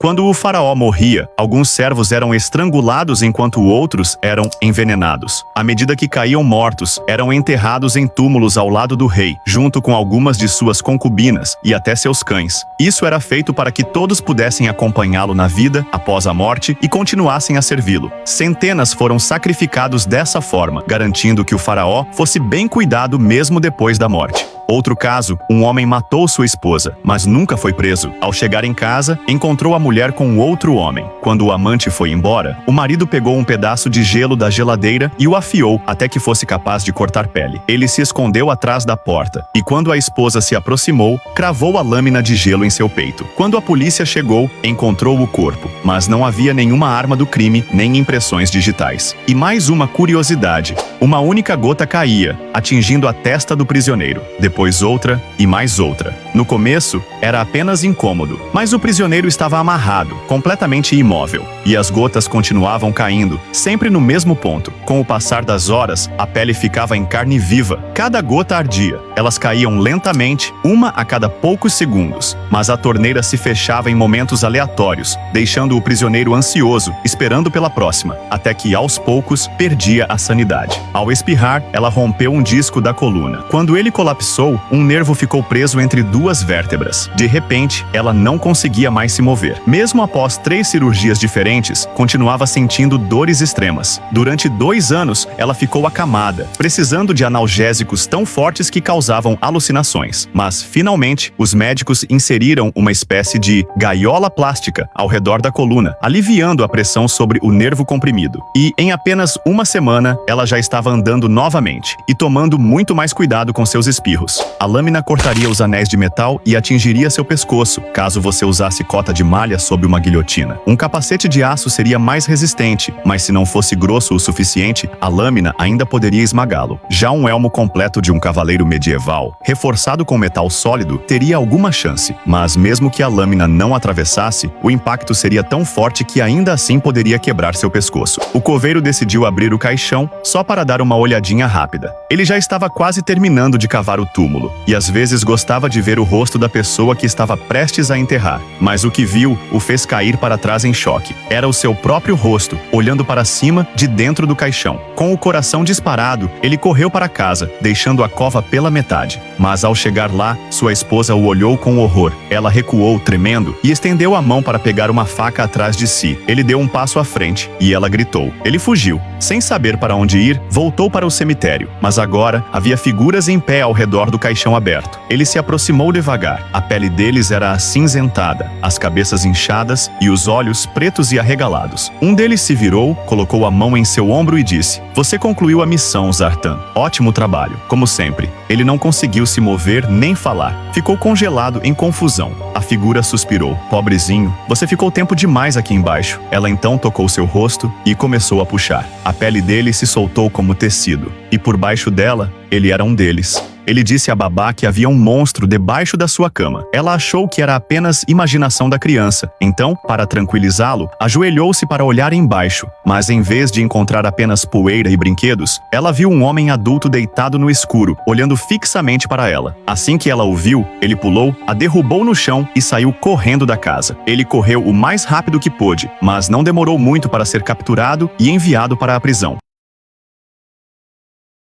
Quando o faraó morria, alguns servos eram estrangulados enquanto outros eram envenenados. À medida que caíam mortos, eram enterrados em túmulos ao lado do rei, junto com algumas de suas concubinas e até seus cães. Isso era feito para que todos pudessem acompanhá-lo na vida, após a morte, e continuassem a servi-lo. Centenas foram sacrificados dessa forma, garantindo que o faraó fosse bem cuidado mesmo depois da morte. Outro caso, um homem matou sua esposa, mas nunca foi preso. Ao chegar em casa, encontrou a mulher com outro homem. Quando o amante foi embora, o marido pegou um pedaço de gelo da geladeira e o afiou até que fosse capaz de cortar pele. Ele se escondeu atrás da porta e, quando a esposa se aproximou, cravou a lâmina de gelo em seu peito. Quando a polícia chegou, encontrou o corpo, mas não havia nenhuma arma do crime nem impressões digitais. E mais uma curiosidade: uma única gota caía, atingindo a testa do prisioneiro. Depois outra e mais outra. No começo, era apenas incômodo, mas o prisioneiro estava amarrado, completamente imóvel, e as gotas continuavam caindo, sempre no mesmo ponto. Com o passar das horas, a pele ficava em carne viva. Cada gota ardia. Elas caíam lentamente, uma a cada poucos segundos, mas a torneira se fechava em momentos aleatórios, deixando o prisioneiro ansioso, esperando pela próxima, até que, aos poucos, perdia a sanidade. Ao espirrar, ela rompeu um disco da coluna. Quando ele colapsou, um nervo ficou preso entre duas vértebras. De repente, ela não conseguia mais se mover. Mesmo após 3 cirurgias diferentes, continuava sentindo dores extremas. Durante 2 anos, ela ficou acamada, precisando de analgésicos tão fortes que causavam alucinações. Mas, finalmente, os médicos inseriram uma espécie de gaiola plástica ao redor da coluna, aliviando a pressão sobre o nervo comprimido. E, em apenas uma semana, ela já estava andando novamente e tomando muito mais cuidado com seus espirros. A lâmina cortaria os anéis de metal e atingiria seu pescoço, caso você usasse cota de malha sob uma guilhotina. Um capacete de aço seria mais resistente, mas se não fosse grosso o suficiente, a lâmina ainda poderia esmagá-lo. Já um elmo completo de um cavaleiro medieval, reforçado com metal sólido, teria alguma chance, mas mesmo que a lâmina não atravessasse, o impacto seria tão forte que ainda assim poderia quebrar seu pescoço. O coveiro decidiu abrir o caixão só para dar uma olhadinha rápida. Ele já estava quase terminando de cavar o túmulo, e às vezes gostava de ver o rosto da pessoa que estava prestes a enterrar, mas o que viu o fez cair para trás em choque. Era o seu próprio rosto, olhando para cima de dentro do caixão. Com o coração disparado, ele correu para casa, deixando a cova pela metade. Mas ao chegar lá, sua esposa o olhou com horror. Ela recuou, tremendo, e estendeu a mão para pegar uma faca atrás de si. Ele deu um passo à frente, e ela gritou. Ele fugiu. Sem saber para onde ir, voltou para o cemitério, mas agora havia figuras em pé ao redor do caixão aberto. Ele se aproximou devagar. A pele deles era acinzentada, as cabeças inchadas e os olhos pretos e arregalados. Um deles se virou, colocou a mão em seu ombro e disse: "Você concluiu a missão, Zartan. Ótimo trabalho, como sempre." Ele não conseguiu se mover nem falar. Ficou congelado em confusão. A figura suspirou. "Pobrezinho, você ficou tempo demais aqui embaixo." Ela então tocou seu rosto e começou a puxar. A pele dele se soltou como tecido, e por baixo dela, ele era um deles. Ele disse a babá que havia um monstro debaixo da sua cama. Ela achou que era apenas imaginação da criança. Então, para tranquilizá-lo, ajoelhou-se para olhar embaixo. Mas em vez de encontrar apenas poeira e brinquedos, ela viu um homem adulto deitado no escuro, olhando fixamente para ela. Assim que ela o viu, ele pulou, a derrubou no chão e saiu correndo da casa. Ele correu o mais rápido que pôde, mas não demorou muito para ser capturado e enviado para a prisão.